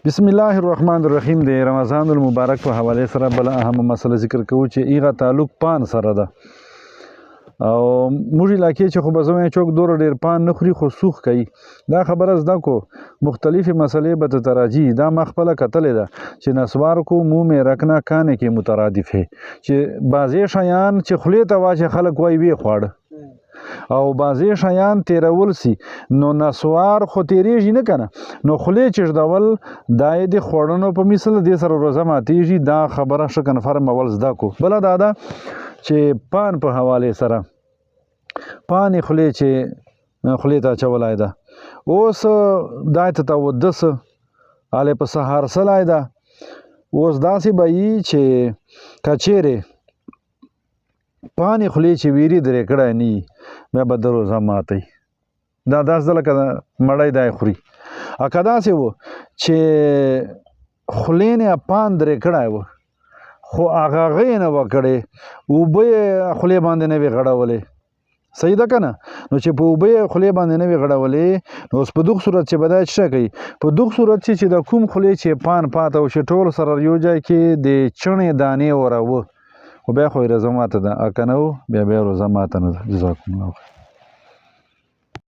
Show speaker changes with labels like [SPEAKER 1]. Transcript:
[SPEAKER 1] بسم الله الرحمن الرحیم. د رمضان المبارک په حواله سره بل اهم مسله ذکر کوو چې ایغه تعلق پان سره ده. او موږ علاقې چې خو به زموږ چوک دور ډیر پان نه خوري خو سوخ کوي. دا خبره زده کو مختلفې مسلې به تراجی دا مخبله کتلې ده چې نسوار کو مو مې رکنا کانه کې مترادف ہے چې بعضې شیان چې خولې ته واچې خلک وایي ویې خواړه او بعضې شیان تیرول سي نو نسوار خو تیریږي نه کنه نو خولې چشدول دا یې د خوړنو په مثل دې سره روزه ماتیږي. دا خبره ښه کنفرم اول زده کو. بله دا ده چې پان په حواله سره پانې خولې چې خولې ته اچولی ده اوس دا ته توده څه هلې په سهار سلی ده. اوس داسې به وي چې که چیرې پانې خولې چې ویري درې کړی نه وي بیا به د روزه ماتوي. دا داسې ده لکه مړی دی خوري. او که داسې و چې خولې نه پان درې کړی و خو هغه هغې نه وه کړې اوبه یې خولې باندې نه وې غړولې صحیح ده که نه نو چې په اوبه یې خولې باندې نه وې غړولې نو اوس په دغه صورت چې به دا څه کوي په دغه صورت چې د کوم خولې چې پان پاته و چې ټول سره یو ځای کې د چڼې دانې وروه خو بیا خو یې روزه ماته ده او که نه و بیا روزه ماته نه ده. جزاکم الله خیر.